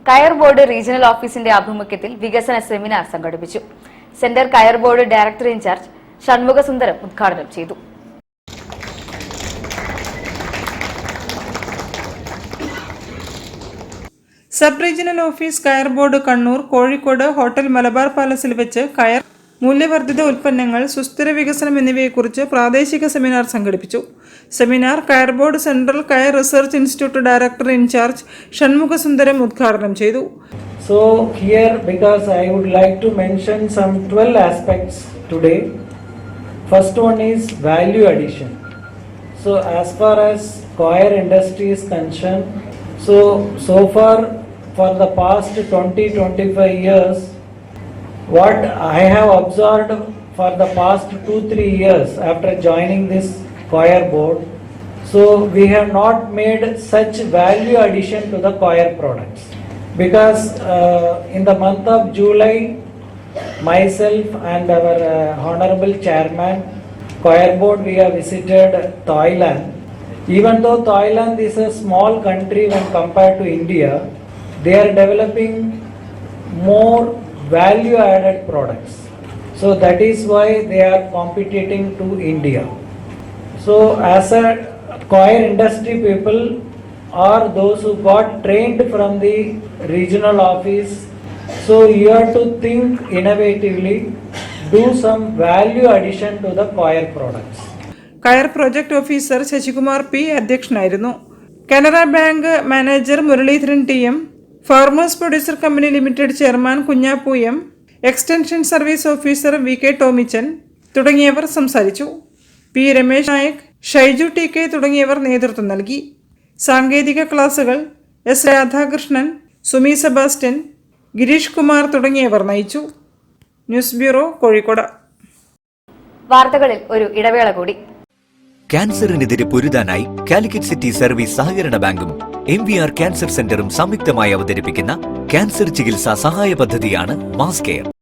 കയർ board regional ഓഫീസിന്റെ ആഭിമുഖ്യത്തിൽ വികസന സെമിനാർ സംഘടിപ്പിച്ചു. സെന്റർ കയർ ബോർഡ് ഡയറക്ടർ ഇൻചാർജ് ഷൺമുഖസുന്ദരം ഉദ്ഘാടനം ചെയ്തു. സബ് റീജിയണൽ ഓഫീസ് കയർ ബോർഡ് കണ്ണൂർ, കോഴിക്കോട് ഹോട്ടൽ മലബാർ പാലസിൽ വെച്ച് കയർ, മൂല്യവർദ്ധിത ഉൽപ്പന്നങ്ങൾ, സുസ്ഥിര വികസനം എന്നിവയെക്കുറിച്ച് പ്രാദേശിക സെമിനാർ സംഘടിപ്പിച്ചു. സെമിനാർ കയർ ബോർഡ് സെൻട്രൽ കയർ research institute director in charge Shanmugasundaram ഉദ്ഘാടനം ചെയ്തു. So here, because I would like to mention some 12 aspects today. First one is value addition. So as far as coir industry is concerned, so far for the past 20-25 years, what I have observed for the past 2-3 years after joining this coir board, so we have not made such value addition to the coir products. Because in the month of July, myself and our honorable chairman, Coir Board, we have visited Thailand. Even though Thailand is a small country when compared to India, they are developing more value-added products. So that is why they are competing to India. So as a coir industry people, or those who got trained from the regional office, so you have to think innovatively, do some value addition to the coir products. കയർ project officer Sasikumar P അധ്യക്ഷനായിരുന്നു. Canara bank manager Muraleedharan T M, farmers producer company limited chairman Kunjappu M, extension service officer V K Tomichan തുടങ്ങിയവർ സംസാരിച്ചു. P Ramesh Nayak, Shaiju T K തുടങ്ങിയവർ നേതൃത്വം നൽകി. സാങ്കേതിക ക്ലാസുകൾ S Radhakrishnan, Sumi Sebastian, Girish Kumar തുടങ്ങിയവർ നയിച്ചു. News bureau, Kozhikode. വാർത്തകളിൽ ഒരു ഇടവേള കൂടി. ക്യാൻസറിനെതിരെ പൊരുതാനായി കാലിക്കറ്റ് സിറ്റി സർവീസ് സഹകരണ ബാങ്കും MVR ക്യാൻസർ സെന്ററും സംയുക്തമായി അവതരിപ്പിക്കുന്ന ക്യാൻസർ ചികിത്സാ സഹായ പദ്ധതിയാണ് മാസ് കെയർ.